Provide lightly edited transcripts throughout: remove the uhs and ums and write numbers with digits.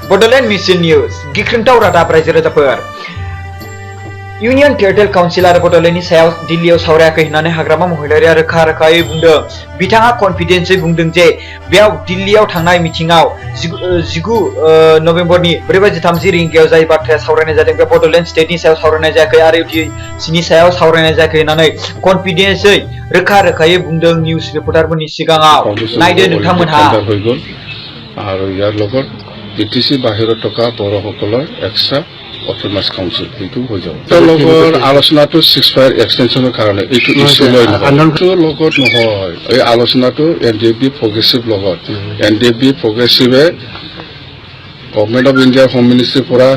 Bodoland mission news गिख्रंथाव रादाब रायजो राजाफोर इउनियन टेरिटरियेल काउन्सिल आरो बड'लेण्डनि सायाव दिल्लीयाव सावरायाखै होननानै हाग्रामा महिलारिया रोखा-रोखायै बुंदों। बिथाङा कनफिडेन्सयै बुंदों जे बेयाव दिल्लीयाव थांनाय मिटिंआव 19 नभेम्बरनि 4:30 रिंगायाव जाय बाथ्राया सावरायनाय जादों बे बड'लेण्ड स्टेटनि सायाव सावरायनाय जायाखै आरो इउटिसिनि सायाव सावरायनाय जायाखै होननानै कनफिडेन्सयै रोखा-रोखायै बुंदों निउज रिपर्टारफोरनि सिगाङाव। नायदो नोंथांमोनहा আৰু ইয়াৰ লগত ইউটিচি বাহিৰত থকা বড়োসকলৰ এক্সট্ৰা অট'নমাছ কাউন্সিল এইটো হৈ যাব। তেওঁলোকৰ আলোচনাটো 6 ফায়াৰ এক্সটেনশ্যনৰ কাৰণে এইটো ইছ্যু লৈ লগত নহয়। এই আলোচনাটো NDFB প্ৰগ্ৰেছিভ লগত NDFB প্ৰগ্ৰেছিভে গভৰ্ণমেণ্ট অফ ইণ্ডিয়াৰ হোম মিনিষ্ট্ৰীৰ পৰা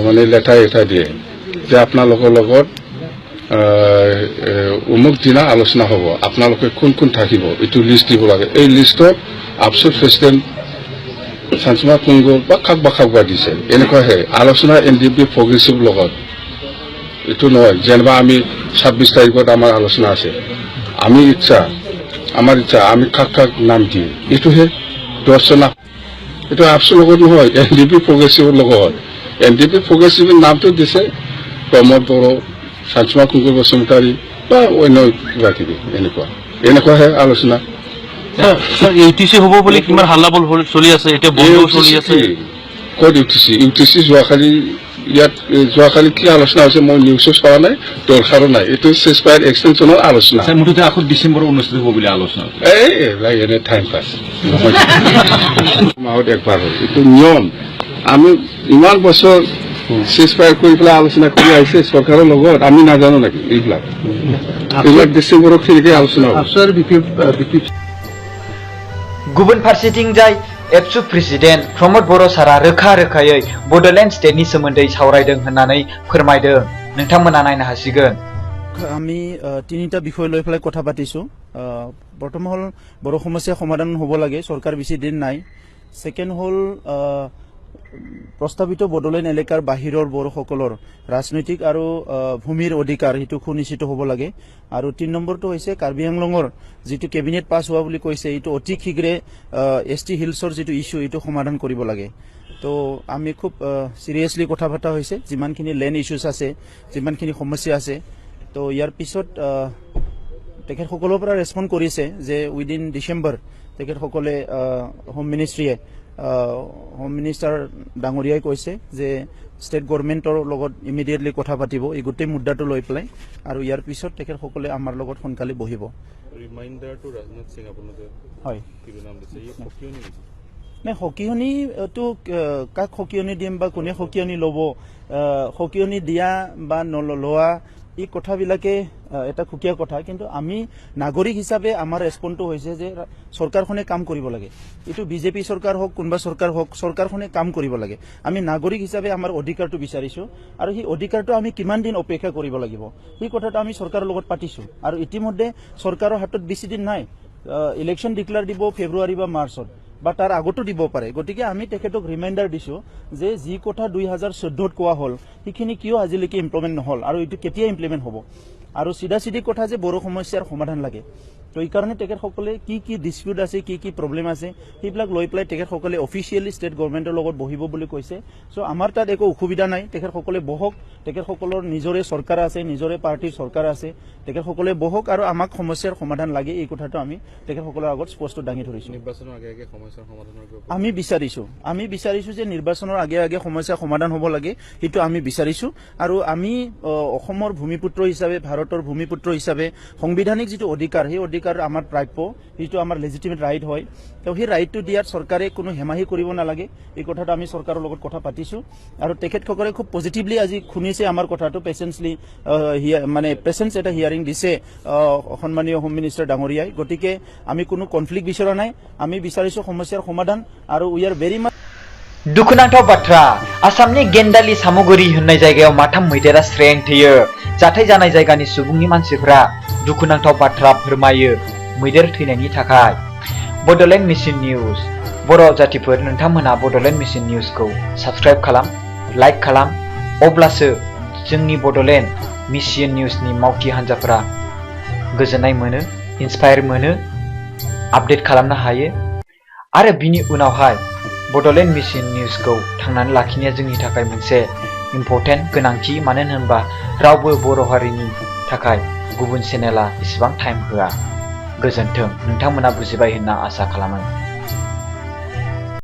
মানে লেটাৰ এটা দিয়ে যে আপোনালোকৰ লগত অমুক দিনা আলোচনা হ'ব, আপোনালোকে কোন কোন থাকিব এইটো লিষ্ট দিব লাগে। এই লিষ্টত আফচুৰ প্ৰেচিডেণ্ট চাঞ্চমা কুংগো বা খাক দিছে। এনেকুৱাহে আলোচনা NDFB প্ৰগ্ৰেছিভ লগত এইটো নহয় যেনিবা আমি 26 তাৰিখত আমাৰ আলোচনা আছে, আমাৰ ইচ্ছা আমি খাক নাম দিম, এইটোহে দৰ্শনা। এইটো আফচুৰ লগত নহয়, NDFB প্ৰগ্ৰেছিভৰ লগত। NDFB প্ৰগ্ৰেছিভৰ নামটো দিছে প্ৰমোদ বড়ো, চাঞ্চমা কুংগো বসুমতাৰী বা অন্য কিবা কিবি এনেকুৱাহে আলোচনা। ইউটিচি হ'ব বুলি কিমান হাল্লাবল চলি আছে, এতিয়া বন্ধ চলি আছে। ক'ত ইউটিচি যোৱাকালি কি আলোচনা হৈছে মই নিউজো চোৱা নাই, দৰকাৰো নাই। এইটো 6 ফায়াৰ এক্সটেনশ্যনৰ আলোচনা। মুঠতে আকৌ ডিচেম্বৰত অনুষ্ঠিত হ'ব বুলি আলোচনা। এইবিলাক এনে টাইম পাছ মাহত একবাৰ হয়, এইটো নিয়ম। আমি ইমান বছৰ 6 ফায়াৰ কৰি পেলাই আলোচনা কৰি আহিছে চৰকাৰৰ লগত, আমি নাজানো নেকি? এইবিলাক ডিচেম্বৰত কেনেকৈ আলোচনা হ'ব। गुबुन फारसेथिंजाय एबसु प्रेसिडेन्ट प्रमोद बर' सारा रोखा-रोखायै बड'लेण्ड स्टेटनि सोमोन्दै सावरायदों होननानै फोरमायदों। नोंथांमोना नायनो हासिगोन। আমি তিনিটা বিষয় লৈ পেলাই কথা পাতিছোঁ। প্ৰথম হ'ল বড়ো সমস্যা সমাধান হ'ব লাগে, চৰকাৰ বেছি দিন নাই। ছেকেণ্ড হ'ল প্ৰস্তাৱিত বড়োলেণ্ড এলেকাৰ বাহিৰৰ বড়োসকলৰ ৰাজনৈতিক আৰু ভূমিৰ অধিকাৰ সেইটো সুনিশ্চিত হ'ব লাগে। আৰু 3 নম্বৰটো হৈছে কাৰ্বি আংলঙৰ যিটো কেবিনেট পাছ হোৱা বুলি কৈছে এইটো অতি শীঘ্ৰে ST হিলছৰ যিটো ইছ্যু এইটো সমাধান কৰিব লাগে। তো আমি খুব চিৰিয়াছলি কথা পতা হৈছে, যিমানখিনি লেণ্ড ইছ্যুছ আছে, যিমানখিনি সমস্যা আছে। তো ইয়াৰ পিছত তেখেতসকলৰ পৰা ৰেছপণ্ড কৰিছে যে উইদিন ডিচেম্বৰ তেখেতসকলে হোম মিনিষ্ট্ৰীয়ে হোম মিনিষ্টাৰ ডাঙৰীয়াই কৈছে যে ষ্টেট গভৰ্ণমেণ্টৰ লগত ইমিডিয়েটলি কথা পাতিব এই গোটেই মুদ্দাটো লৈ পেলাই, আৰু ইয়াৰ পিছত তেখেতসকলে আমাৰ লগত সোনকালে বহিব। হয় নাই, সকিয়নিটো কাক সকিয়নি দিম বা কোনে সকিয়নি ল'ব, সকিয়নি দিয়া বা নলোৱা এই কথাবিলাকে এটা সুকীয়া কথা। কিন্তু আমি নাগৰিক হিচাপে আমাৰ ৰেছপণ্ডটো হৈছে যে চৰকাৰখনে কাম কৰিব লাগে। এইটো বিজেপি চৰকাৰ হওক কোনোবা চৰকাৰ হওক, চৰকাৰখনে কাম কৰিব লাগে। আমি নাগৰিক হিচাপে আমাৰ অধিকাৰটো বিচাৰিছোঁ, আৰু সেই অধিকাৰটো আমি কিমান দিন অপেক্ষা কৰিব লাগিব সেই কথাটো আমি চৰকাৰৰ লগত পাতিছোঁ। আৰু ইতিমধ্যে চৰকাৰৰ হাতত বেছি দিন নাই, ইলেকশ্যন ডিক্লেয়াৰ দিব ফেব্ৰুৱাৰী বা মাৰ্চত বা তাৰ আগতো দিব পাৰে। গতিকে আমি তেখেতক ৰিমাইণ্ডাৰ দিছোঁ যে যি কথা 2014ত কোৱা হ'ল সেইখিনি কিয় আজিলৈকে ইমপ্লিমেণ্ট নহ'ল আৰু এইটো কেতিয়া ইমপ্লিমেণ্ট হ'ব। আৰু চিধা কথা যে বড়ো সমস্যাৰ সমাধান লাগে। তো এইকাৰণে তেখেতসকলে কি ডিছপিউট আছে, কি প্ৰব্লেম আছে সেইবিলাক লৈ পেলাই তেখেতসকলে অফিচিয়েলি ষ্টেট গভৰ্ণমেণ্টৰ লগত বহিব বুলি কৈছে। চ' আমাৰ তাত একো অসুবিধা নাই, তেখেতসকলে বহক। তেখেতসকলৰ নিজৰে চৰকাৰ আছে, নিজৰে পাৰ্টীৰ চৰকাৰ আছে, তেখেতসকলে বহক আৰু আমাক সমস্যাৰ সমাধান লাগে এই কথাটো আমি তেখেতসকলৰ আগত স্পষ্ট দাঙি ধৰিছোঁ। আমি বিচাৰিছোঁ যে নিৰ্বাচনৰ আগে সমস্যাৰ সমাধান হ'ব লাগে, সেইটো আমি বিচাৰিছোঁ। আৰু আমি অসমৰ ভূমিপুত্ৰ হিচাপে, ভাৰতৰ ভূমিপুত্ৰ হিচাপে সাংবিধানিক যিটো অধিকাৰ সেই অধিকাৰ আমাৰ প্ৰাপ্য, সেইটো আমাৰ লেজিটিমেট ৰাইট হয়। তো সেই ৰাইটটো দিয়াত চৰকাৰে কোনো হেমাহি কৰিব নালাগে, এই কথাটো আমি চৰকাৰৰ লগত কথা পাতিছোঁ। আৰু তেখেতসকলে খুব পজিটিভলি আজি শুনিছে আমাৰ কথাটো, পেচেঞ্চলি মানে পেচেঞ্চ এটা হিয়াৰিং দিছে সন্মানীয় হোম মিনিষ্টাৰ ডাঙৰীয়াই। গতিকে আমি কোনো কনফ্লিক্ট বিচৰা নাই, আমি বিচাৰিছোঁ সমস্যাৰ সমাধান। আৰু উই आर भेरि माच दुखुनांथाव बाथ्रा, आसामनि गेन्दालि सामुगुरि होननाय जायगायाव माथाम मैदेरा स्रें थैयो। जाथाय जानाय जायगानि सुबुंनि मानसिफोरा दुखुनांथाव बाथ्रा फोरमायो मैदेर थैनायनि थाखाय। बड'लेण्ड मिशन निउज बर' जातिफोर, नोंथांमोना बड'लेण्ड मिशन निउजखौ साबस्क्राइब खालाम, लाइक खालाम, अब्लासो जोंनि बड'लेण्ड मिशन निउजनि मावथि हान्जाफोरा गोजोननाय मोनो, इन्सपायार मोनो, आपडेट खालामनो हायो। आरो बिनि उनावहाय बड'लेण्ड मिशन निउसखौ थांनानै लाखिनाया जोंनि थाखाय मोनसे इम्परटेन्ट गोनांथि मानो होनोबा रावबो बर' हारिनि थाखाय गुबुन चेनेला इसेबां टाइम होआ गोजोन्थों नोंथांमोना बुजिबाय होनना आसा खालामो